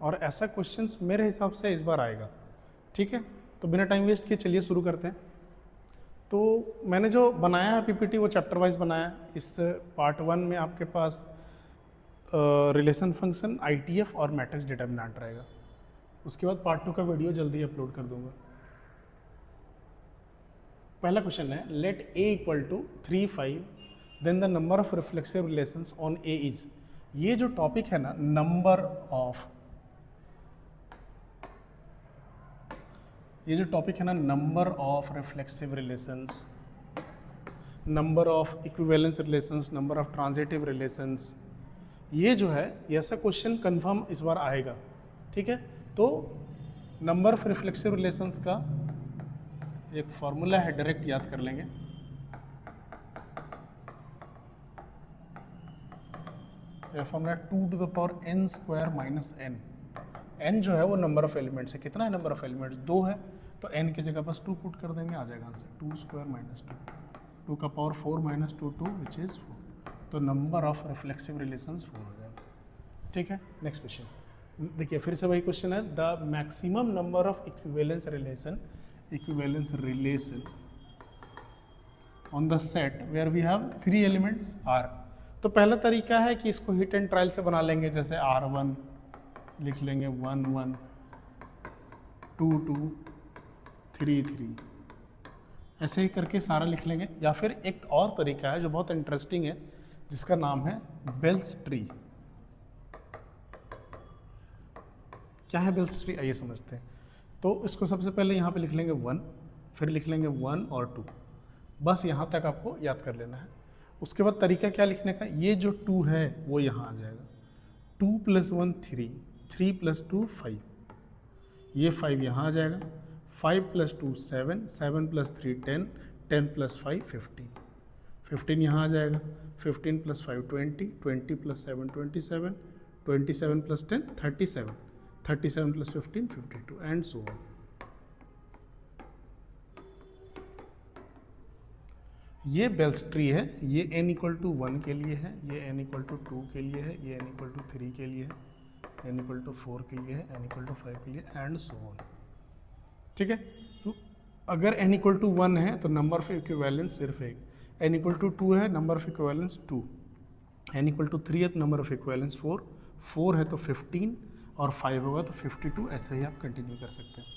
और ऐसा क्वेश्चंस मेरे हिसाब से इस बार आएगा। ठीक है, तो बिना टाइम वेस्ट किए चलिए शुरू करते हैं। तो मैंने जो बनाया है पीपीटी वो चैप्टर वाइज बनाया है। इस पार्ट 1 में आपके पास रिलेशन फंक्शन, आईटीएफ और मैट्रिक्स डिटरमिनेंट रहेगा। उसके बाद पार्ट 2 का वीडियो जल्दी अपलोड कर दूंगा। पहला क्वेश्चन है, let A equal to 3 5 then the number of reflexive relations on A is. ये जो टॉपिक है ना, नंबर ऑफ, ये जो टॉपिक है ना, number of reflexive relations, number of equivalence relations, number of transitive relations, ये जो है ये ऐसा क्वेश्चन कंफर्म इस बार आएगा। ठीक है, तो नंबर ऑफ रिफ्लेक्सिव रिलेशंस का एक फॉर्मूला है, डायरेक्ट याद कर लेंगे। Formula 2 to the power n square minus n। n जो है वो नंबर ऑफ एलिमेंट्स है। कितना है नंबर ऑफ एलिमेंट्स? 2 है, तो n की जगह बस 2 पुट कर देंगे, आ जाएगा आंसर 2 स्क्वायर माइनस 2, 2 का पावर 4 माइनस 2 2 विच इज़ 4। तो नंबर ऑफ रिफ्लेक्सिव रिलेशंस 4 हो जाएगा। ठीक है, नेक्स्ट क्वेश्चन देखिए, फिर से वही क्वेश्चन है, the maximum number of equivalence relation on the set where we have 3 elements are. तो पहला तरीका है कि इसको हिट एंड ट्रायल से बना लेंगे, जैसे R1 लिख लेंगे 1 1 2 2 3 3, ऐसे ही करके सारा लिख लेंगे। या फिर एक और तरीका है जो बहुत इंटरेस्टिंग है, जिसका नाम है बेल्स ट्री। क्या है बेल्स ट्री, आइए समझते हैं। तो इसको सबसे पहले यहाँ पे लिख लेंगे 1, फिर लिख लेंगे 1 और 2, बस यहाँ तक आपको याद कर लेना है। उसके बाद तरीका क्या लिखने का, ये जो 2 है वो यहाँ आ जाएगा, 2 + 1 3, 3 + 2 5, ये 5 यहाँ आ जाएगा, 5 + 2 7, 7 + 3 10, 10 + 5 15, 15 यहाँ आ जाएगा, 15 + 5 20, 20 + 7 27, 27 + 10 37, 37 + 15 52 एंड सो ऑन। ये बेल्स ट्री है। ये n = 1 के लिए है, ये n = 2 के लिए है, ये n = 3 के लिए है, n = 4 के लिए है, n = 5 के लिए एंड सो ऑन। ठीक है, तो अगर n = 1 है तो नंबर ऑफ इक्विवेलेंस सिर्फ एक, n = 2 है नंबर ऑफ इक्विवेलेंस 2, n = 3 है तो नंबर ऑफ इक्विवेलेंस 4, 4 है तो 15 और 5 होगा तो 52। ऐसे ही आप कंटिन्यू कर सकते हैं।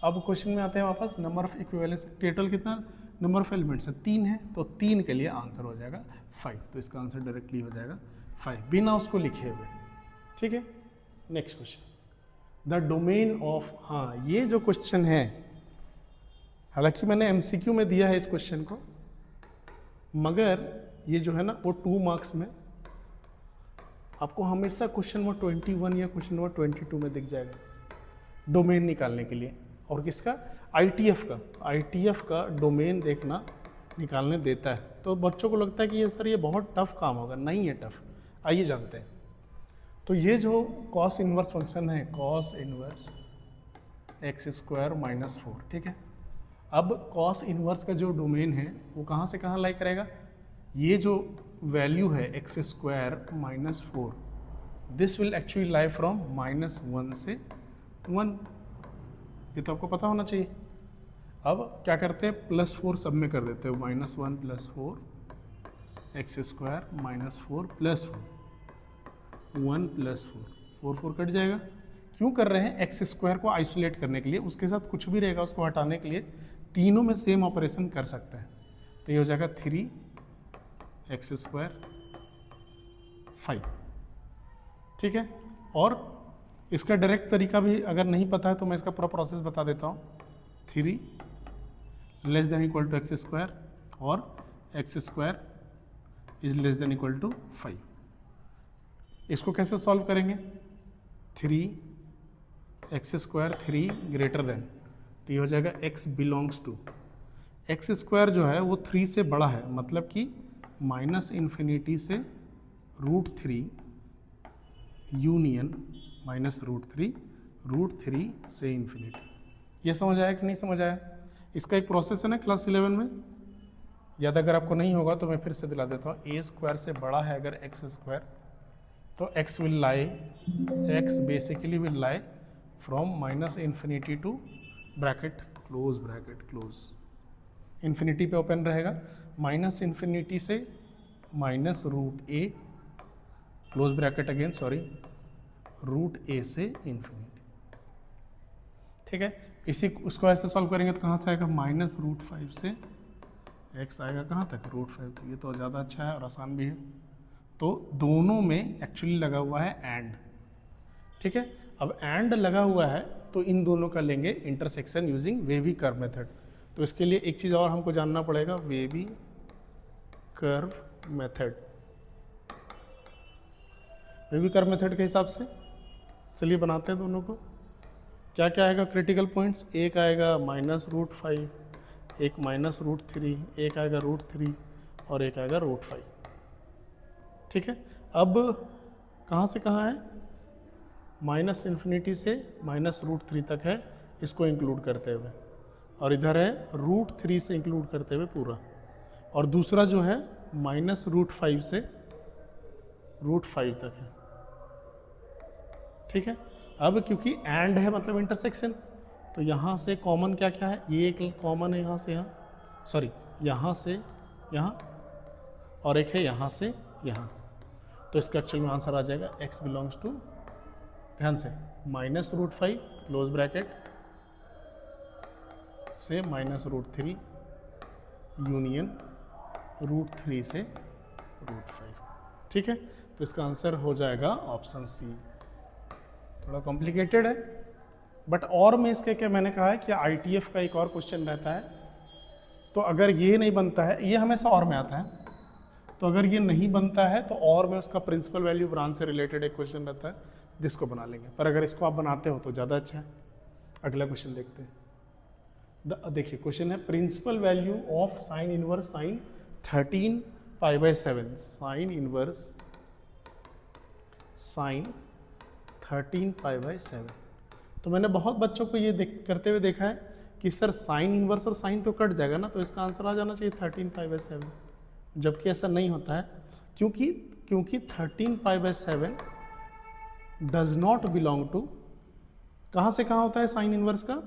अब क्वेश्चन में आते हैं वापस, नंबर ऑफ इक्विवेलेंस टोटल कितना नंबर ऑफ एलिमेंट्स है, 3 है, तो 3 के लिए आंसर हो जाएगा 5। तो इसका आंसर डायरेक्टली हो जाएगा 5 बिना उसको लिखे हुए। ठीक है, next question, the domain of, हाँ ये जो क्वेश्चन है, हालांकि मैंने एमसीक्यू में दिया है इस क्वेश्चन को, मगर ये जो है ना वो 2 मार्क्स में आपको हमेशा क्वेश्चन नंबर 21 या क्वेश्चन नंबर 22 में दिख जाएगा डोमेन निकालने के लिए। और किसका, आईटीएफ का, आईटीएफ का डोमेन देखना निकालने देता है। तो बच्चों को लगता है कि ये सर ये बहुत टफ काम होगा, नहीं है टफ, आइए जानते हैं। तो ये जो कॉस इनवर्स फंक्शन है, कॉस इनवर्स x² - 4, ठीक है। अब कॉस इनवर्स का जो डोमेन है वो कहाँ से कहाँ लाई करेगा, ये जो वैल्यू है x² - 4, this will actually lie from -1 से 1, ये तो आपको पता होना चाहिए। अब क्या करते हैं, +4 सब में कर देते हैं, -1 + 4 x² - 4 + 4, 1 + 4, 4 4 कट जाएगा। क्यों कर रहे हैं, x² को आइसोलेट करने के लिए, उसके साथ कुछ भी रहेगा उसको हटाने के लिए तीनों में सेम ऑपरेशन कर सकते हैं। तो ये हो जाएगा 3x² 5, ठीक है। और इसका डायरेक्ट तरीका भी अगर नहीं पता है तो मैं इसका पूरा प्रोसेस बता देता हूँ। 3 < x² और x² < 5। इसको कैसे सॉल्व करेंगे, 3x² 3 ग्रेटर देन, तो ये हो जाएगा x बिलोंग्स टू, x² जो है वो 3 से बड़ा है, मतलब कि -∞ से √3 यूनियन -√3 से इन्फिनिटी। ये समझ आया कि नहीं समझ आया। इसका एक प्रोसेस है ना क्लास 11 में, याद अगर आपको नहीं होगा तो मैं फिर से दिला देता हूँ। a² से बड़ा है अगर x², तो x will lie, x basically will lie from minus infinity to bracket close, infinity पे ओपन रहेगा, माइनस इन्फिनिटी से minus root A close bracket again sorry root A से इन्फिनिटी। ठीक है, इसी उसको ऐसे सॉल्व करेंगे तो कहाँ से आएगा, माइनस रूट 5 से x आएगा कहाँ तक, रूट 5। तो ये तो ज़्यादा अच्छा है और आसान भी है। तो दोनों में एक्चुअली लगा हुआ है एंड। ठीक है, अब एंड लगा हुआ है तो इन दोनों का लेंगे intersection using wavy curve method. तो इसके लिए एक चीज़ और हमको जानना पड़ेगा, wavy curve method. Wavy curve method के हिसाब से चलिए बनाते हैं दोनों को। क्या क्या आएगा क्रिटिकल पॉइंट्स, एक आएगा माइनस रूट 5, एक माइनस रूट 3, एक आएगा रूट 3 और एक आएगा रूट 5। ठीक है, अब कहाँ से कहाँ है, माइनस इन्फिनिटी से माइनस रूट 3 तक है, इसको इंक्लूड करते हुए, और इधर है रूट 3 से इंक्लूड करते हुए पूरा, और दूसरा जो है माइनस रूट 5 से रूट 5 तक है। ठीक है, अब क्योंकि एंड है मतलब इंटरसेक्शन, तो यहाँ से कॉमन क्या क्या है, ये एक कॉमन है यहाँ से यहाँ, सॉरी यहाँ से यहाँ, और एक है यहाँ से यहाँ। तो इसका एक्चुअल में आंसर आ जाएगा x बिलोंग्स टू, ध्यान से, माइनस रूट 5 क्लोज ब्रैकेट से माइनस रूट 3 यूनियन रूट 3 से रूट 5। ठीक है, तो इसका आंसर हो जाएगा ऑप्शन सी। थोड़ा कॉम्प्लिकेटेड है बट और में इसके क्या मैंने कहा है कि ITF का एक और क्वेश्चन रहता है, तो अगर ये नहीं बनता है, ये हमेशा और में आता है, तो अगर ये नहीं बनता है तो और में उसका प्रिंसिपल वैल्यू ब्रांच से रिलेटेड एक क्वेश्चन रहता है जिसको बना लेंगे। पर अगर इसको आप बनाते हो तो ज़्यादा अच्छा है। अगला क्वेश्चन देखते हैं। देखिए क्वेश्चन है principal value of sine inverse sine 13 π/7, sine inverse sine 13 π/7। तो मैंने बहुत बच्चों को ये करते हुए देखा है कि सर साइन इनवर्स और साइन तो कट जाएगा ना, तो इसका आंसर आ जाना चाहिए 13 π/7, जबकि ऐसा नहीं होता है। क्योंकि 13 π/7 डज नॉट बिलोंग टू, कहाँ से कहाँ होता है साइन इनवर्स का,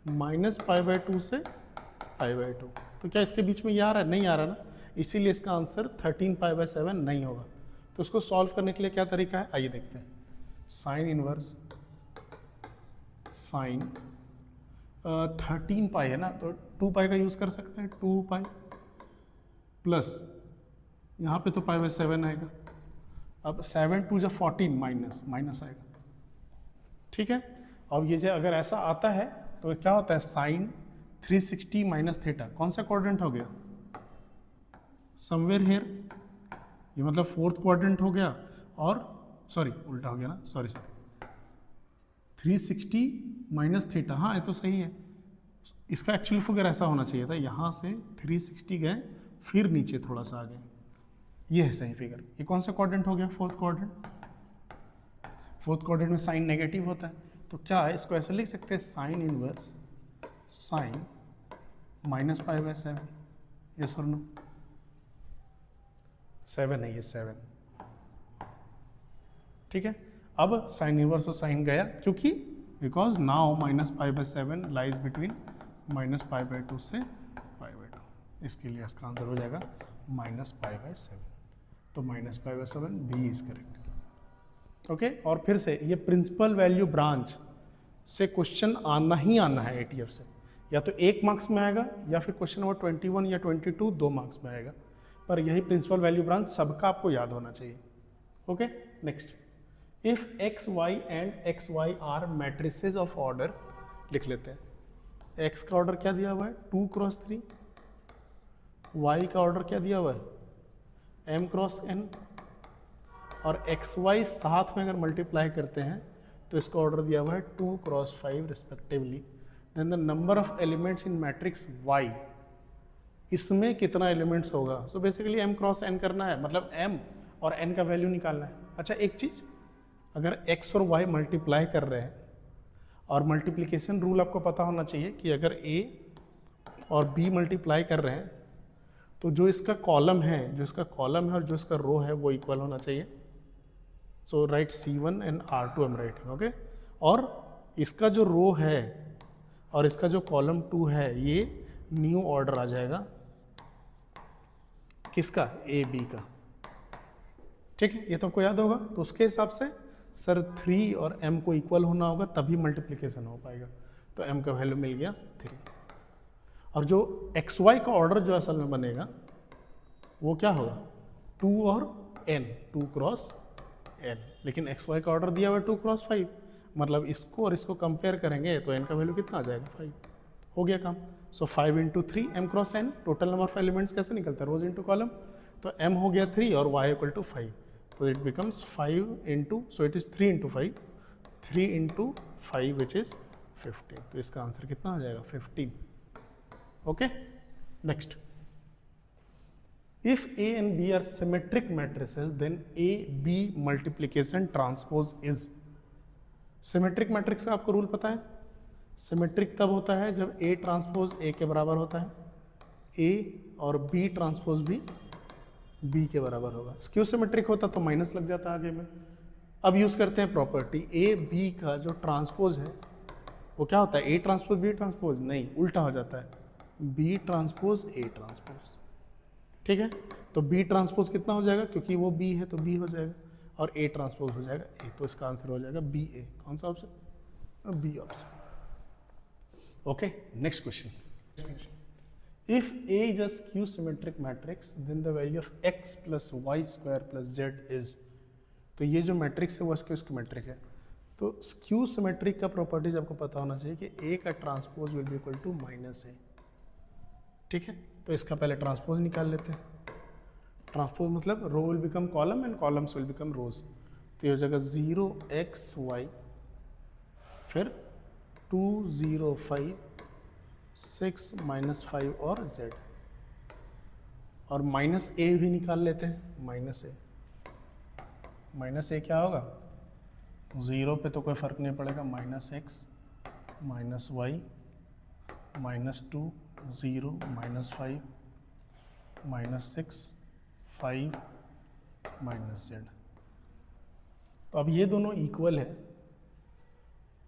माइनस π/2 से π/2। तो क्या इसके बीच में ये आ रहा है, नहीं आ रहा ना, इसीलिए इसका आंसर 13 π/7 नहीं होगा। तो उसको सॉल्व करने के लिए क्या तरीका है, आइए देखते हैं। साइन इनवर्स साइन 13 पाई है ना, तो 2 पाई का यूज़ कर सकते हैं, 2 पाई प्लस यहाँ पे तो π/7 आएगा। अब 7 2 × 14 माइनस आएगा। ठीक है, अब ये जो अगर ऐसा आता है तो क्या होता है, साइन 360 माइनस थीटा, कौन सा क्वाड्रेंट हो गया, समवेयर हेयर, ये मतलब फोर्थ क्वाड्रेंट हो गया, और सॉरी उल्टा हो गया ना, सॉरी 360 माइनस थीटा, हाँ ये तो सही है। इसका एक्चुअल फिगर ऐसा होना चाहिए था, यहाँ से 360 गए फिर नीचे थोड़ा सा आ गए, ये है सही फिगर। ये कौन सा क्वाड्रेंट हो गया, फोर्थ क्वाड्रेंट। फोर्थ क्वाड्रेंट में साइन नेगेटिव होता है, तो क्या है, इसको ऐसे लिख सकते हैं, sine inverse sine minus π/7, yes और नो, 7 है ये 7। ठीक है, अब साइन इनवर्स और साइन गया, क्योंकि because now minus π/7 lies between minus π/2 से π/2, इसके लिए इसका आंसर हो जाएगा माइनस π/7। तो minus π/7 B is correct. Okay, और फिर से ये प्रिंसिपल वैल्यू ब्रांच से क्वेश्चन आना ही आना है ATF से, या तो 1 मार्क्स में आएगा या फिर क्वेश्चन नंबर 21 या 22 2 मार्क्स में आएगा, पर यही प्रिंसिपल वैल्यू ब्रांच सबका आपको याद होना चाहिए। Okay, next, if X Y and X Y are matrices of order, लिख लेते हैं। एक्स का ऑर्डर क्या दिया हुआ है, 2 × 3, वाई का ऑर्डर क्या दिया हुआ है, m × n, और एक्स वाई साथ में अगर मल्टीप्लाई करते हैं तो इसका ऑर्डर दिया हुआ है 2 × 5 respectively. Then the number of elements in matrix y, इसमें कितना एलिमेंट्स होगा, सो बेसिकली m × n करना है, मतलब m और n का वैल्यू निकालना है। अच्छा एक चीज़, अगर x और y मल्टीप्लाई कर रहे हैं, और मल्टीप्लिकेशन रूल आपको पता होना चाहिए कि अगर a और b मल्टीप्लाई कर रहे हैं तो जो इसका कॉलम है और जो इसका रो है वो इक्वल होना चाहिए। So right C1 and R2 I am writing, okay. और इसका जो रो है और इसका जो कॉलम 2 है ये न्यू ऑर्डर आ जाएगा किसका, ए बी का, ठीक है। ये तो आपको याद होगा। तो उसके हिसाब से सर 3 और m को इक्वल होना होगा तभी मल्टीप्लिकेशन हो पाएगा। तो m का वैल्यू मिल गया 3। और जो xy का ऑर्डर जो असल में बनेगा वो क्या होगा, 2 और n, 2 क्रॉस n। लेकिन xy का ऑर्डर दिया हुआ है 2 क्रॉस 5, मतलब इसको और इसको कंपेयर करेंगे तो n का वैल्यू कितना आ जाएगा, 5। हो गया काम। सो 5 into 3 m cross n, total number of elements कैसे निकलता है, रोज इंटू कॉलम। तो m हो गया 3 और y इक्वल टू 5, तो it becomes 5 into, so it is 3 into 5, 3 into 5 which is 15। तो इसका आंसर कितना आ जाएगा, 15। Okay, next. If A and B are symmetric matrices, then A B multiplication transpose is। Symmetric matrix का आपको rule पता है। सिमेट्रिक तब होता है जब A ट्रांसपोज A के बराबर होता है, A और B ट्रांसपोज भी B के बराबर होगा। स्क्यू सिमेट्रिक होता तो माइनस लग जाता आगे में। अब यूज करते हैं प्रॉपर्टी, A B का जो ट्रांसपोज है वो क्या होता है, A ट्रांसपोज B ट्रांसपोज, नहीं, उल्टा हो जाता है, B ट्रांसपोज A ट्रांसपोज, ठीक है। तो B ट्रांसपोज कितना हो जाएगा, क्योंकि वो B है तो B हो जाएगा, और A ट्रांसपोज हो जाएगा A, तो इसका आंसर हो जाएगा बी ए। कौन सा option, B option. Okay, next question. If A is a skew symmetric matrix, then the value of x plus y square plus z is। तो ये जो मैट्रिक्स है वो स्क्यू सिमेट्रिक है। तो स्क्यू सिमेट्रिक का प्रॉपर्टीज आपको पता होना चाहिए कि A का transpose will be equal to minus A, ठीक है। तो इसका पहले ट्रांसपोज निकाल लेते हैं। ट्रांसपोज मतलब row will become column and columns will become rows. तो ये हो जाएगा 0xy, फिर 2 0 5 6 माइनस 5 और z, और माइनस ए भी निकाल लेते हैं। माइनस ए क्या होगा, 0 पे तो कोई फर्क नहीं पड़ेगा, -x -y -2 0 -5 -6 5 -z। तो अब ये दोनों इक्वल है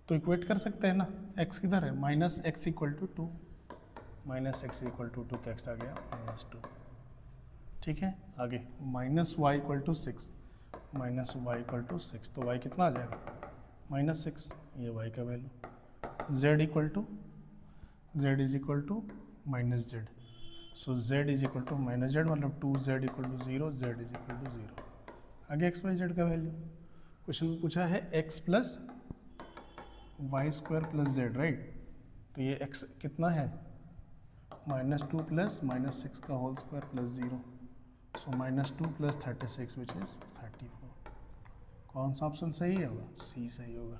तो इक्वेट कर सकते हैं ना। x किधर है, -x equal to 2, -x equal to 2, तो x आ गया -2, ठीक है। आगे -y equal to 6, -y equal to 6, तो y कितना आ जाएगा, -6, ये y का value. z equal to, z is equal to -z, so z is equal to -z, मतलब 2z equal to 0, z is equal to 0। आगे x y z का value, question में पूछा है x plus Y square plus Z, right. तो ये x कितना है, -2 प्लस -6 का whole square plus 0, so -2 plus 36 which is 34। कौन सा ऑप्शन सही होगा, सी सही होगा,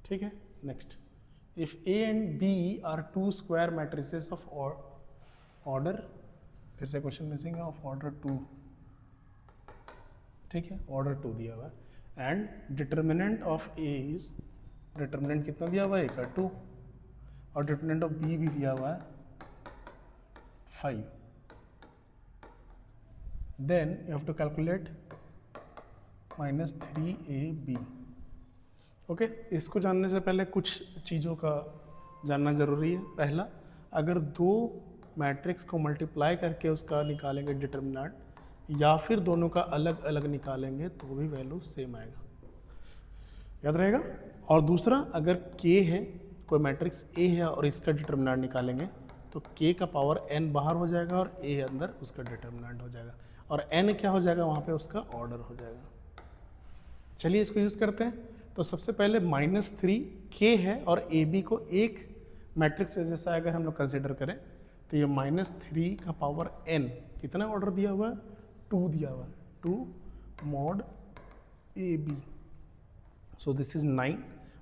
ठीक है। Next, if A and B are 2 square matrices of order, फिर से क्वेश्चन मिसिंग है, ऑफ ऑर्डर 2, ठीक है, ऑर्डर 2 दिया हुआ है, and determinant of A is, determinant कितना दिया हुआ है, 2, और डिटर्मिनेंट ऑफ B भी दिया हुआ है 5, then you have to calculate -3AB। Okay, इसको जानने से पहले कुछ चीज़ों का जानना जरूरी है। पहला, अगर दो मैट्रिक्स को मल्टीप्लाई करके उसका निकालेंगे डिटर्मिनेंट, या फिर दोनों का अलग अलग निकालेंगे तो भी वैल्यू सेम आएगा, याद रहेगा। और दूसरा, अगर k है, कोई मैट्रिक्स A है और इसका डिटर्मिनेंट निकालेंगे तो k का पावर n बाहर हो जाएगा और A अंदर उसका डिटर्मिनेंट हो जाएगा, और n क्या हो जाएगा वहाँ पे, उसका ऑर्डर हो जाएगा। चलिए इसको यूज़ करते हैं। तो सबसे पहले -3 k है और AB को एक मैट्रिक्स जैसा अगर हम लोग कंसिडर करें तो ये -3 का पावर n कितना ऑर्डर दिया हुआ है, 2 दिया हुआ है, 2 mod AB, so this is 9,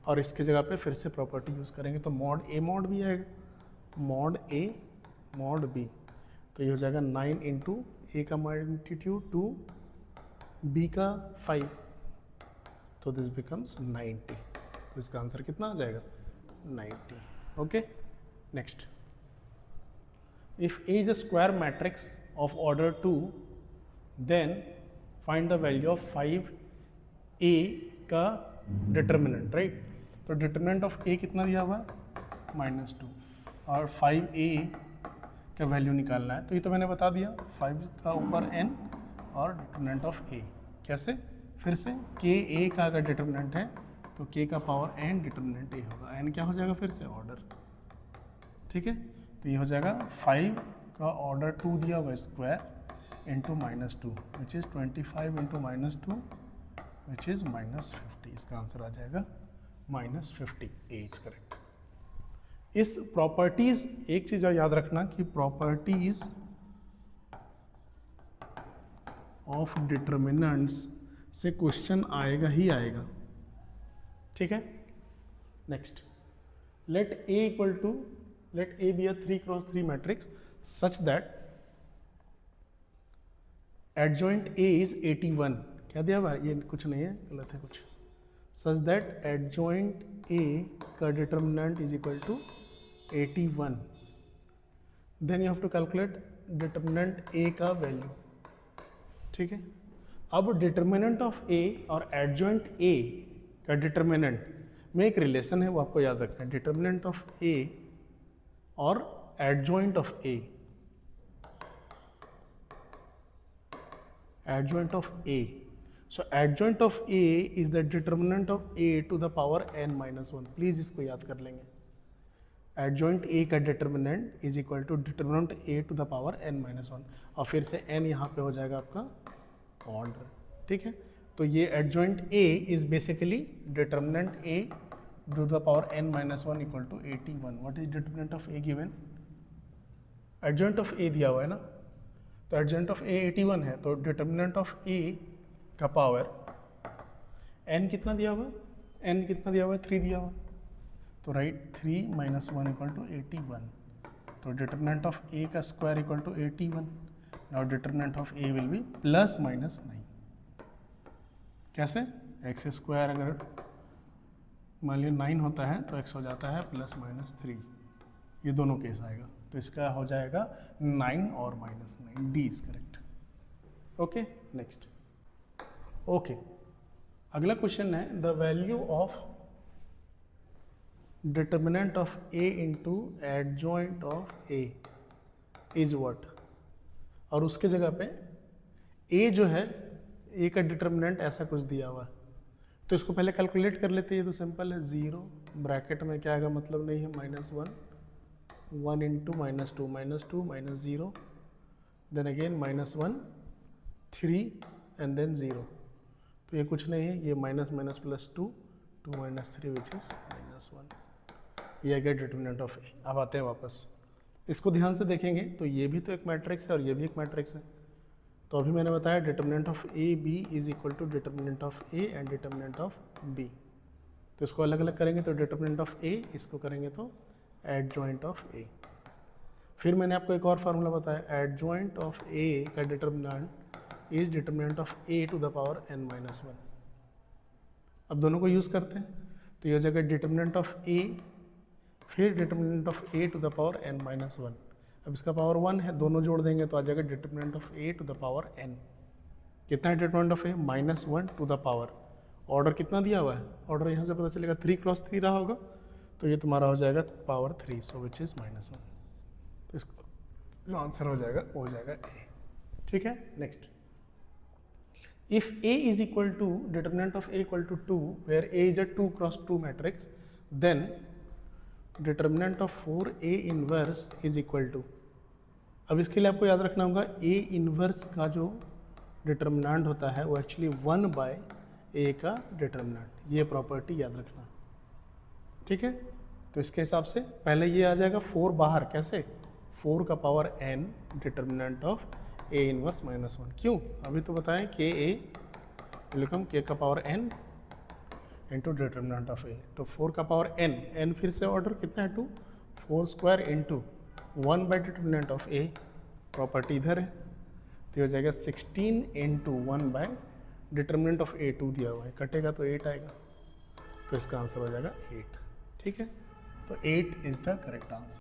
और इसके जगह पे फिर से प्रॉपर्टी यूज़ करेंगे तो mod A mod B आएगा, mod A mod B, तो ये हो जाएगा 9 इंटू A का मैग्नीट्यूड 2, B का 5, तो दिस बिकम्स 90। तो इसका आंसर कितना आ जाएगा, 90। Okay, next, if A is a square matrix of order 2, then find the value of 5 A का डिटर्मिनेंट, राइट। तो डिटर्मिनेंट ऑफ ए कितना दिया हुआ है, -2, और 5a का वैल्यू निकालना है। तो ये तो मैंने बता दिया, 5 का ऊपर n और डिटर्मिनेंट ऑफ a। कैसे, फिर से के ए का अगर डिटर्मिनेंट है तो k का पावर n डिटर्मिनेंट a होगा। n क्या हो जाएगा, फिर से ऑर्डर, ठीक है। तो ये हो जाएगा 5 का ऑर्डर 2 दिया हुआ square into -2 which is 25 into -2 which is -50। इसका आंसर आ जाएगा -50। ए इज करेक्ट। इस प्रॉपर्टीज, एक चीज़ याद रखना कि प्रॉपर्टीज ऑफ डिटर्मिनेंट्स से क्वेश्चन आएगा ही आएगा, ठीक है। Next, let A be a 3x3 matrix such that adjoint A is 81। क्या दिया हुआ है, ये कुछ नहीं है, गलत है कुछ। such that adjoint A का determinant is equal to 81, then you have to calculate determinant A का वैल्यू, ठीक है। अब डिटर्मिनेंट ऑफ A और एडजॉइंट A का डिटर्मिनेंट में एक रिलेशन है, वो आपको याद रखना है। डिटर्मिनेंट ऑफ A और adjoint of A, adjoint of A, so adjoint of A is the determinant of A to the power n-1। Please इसको याद कर लेंगे। adjoint A का determinant is equal to determinant A to the power n-1, और फिर से n यहाँ पे हो जाएगा आपका ऑर्डर, ठीक है। तो ये adjoint A is basically determinant A to the power n-1 equal to 81। What is determinant of A given, adjoint of A दिया हुआ है ना, तो एडजॉइंट ऑफ A 81 है, तो डिटर्मिनेंट ऑफ A का पावर n कितना दिया हुआ है, n कितना दिया हुआ है, 3 दिया हुआ है। तो राइट 3 - 1 इक्वल टू 81। तो डिटर्मिनेंट ऑफ A का square equal to 81। Now determinant of A will be +-9। कैसे, एक्स स्क्वायर अगर मान लीजिए 9 होता है तो x हो जाता है +-3, ये दोनों केस आएगा। तो इसका हो जाएगा 9 और -9। D is correct. Okay, next. Okay, अगला क्वेश्चन है the value of determinant of A into adjoint of A is what. और उसके जगह पे A जो है, A का डिटर्मिनेंट ऐसा कुछ दिया हुआ है, तो इसको पहले कैलकुलेट कर लेते हैं। तो सिंपल है, 0 ब्रैकेट में क्या आएगा, मतलब नहीं है, -1, 1 into -2 -0, then again -1, 3 and then 0। तो ये कुछ नहीं है, ये --+2, 2 - 3 विच इज -1। ये गया डिटर्मिनेंट ऑफ A। अब आते हैं वापस, इसको ध्यान से देखेंगे तो ये भी तो एक मैट्रिक्स है और ये भी एक मैट्रिक्स है। तो अभी मैंने बताया determinant of A B is equal to determinant of A and determinant of B। तो इसको अलग अलग करेंगे तो डिटर्मिनेंट ऑफ A, इसको करेंगे तो एडजॉइंट ऑफ A। फिर मैंने आपको एक और फार्मूला बताया, एडजॉइंट ऑफ A का determinant is determinant of A to the power n-1। अब दोनों को यूज़ करते हैं, तो ये हो जाएगा डिटर्मिनेंट ऑफ A, फिर determinant of A to the power n-1। अब इसका पावर 1 है, दोनों जोड़ देंगे तो आ जाएगा determinant of A to the power n। कितना है determinant of A, -1 to the power, order कितना दिया हुआ है, ऑर्डर यहाँ से पता चलेगा 3x3 रहा होगा, तो ये तुम्हारा हो जाएगा पावर 3, सो विच इज़ -1। तो इसका जो आंसर हो जाएगा वो हो जाएगा A, ठीक है। Next, if A is equal to determinant of A equal to 2 where A is a 2x2 matrix, then determinant of 4A inverse is equal to. अब इसके लिए आपको याद रखना होगा A इनवर्स का जो डिटर्मिनेंट होता है वो एक्चुअली 1/A का डिटर्मिनेंट, ये प्रॉपर्टी याद रखना, ठीक है। तो इसके हिसाब से पहले ये आ जाएगा 4 बाहर, कैसे, 4 का power n determinant of A inverse -1। क्यों, अभी तो बताएं के A लिखम K का power n into determinant of A। तो 4 का पावर n फिर से ऑर्डर कितना है 2, 4 square into determinant of A, property इधर है, तो हो जाएगा 16 इंटू 1/डिटर्मिनेंट ऑफ A 2 दिया हुआ है, कटेगा तो 8 आएगा, तो इसका आंसर हो जाएगा 8, ठीक है। तो 8 इज द करेक्ट आंसर।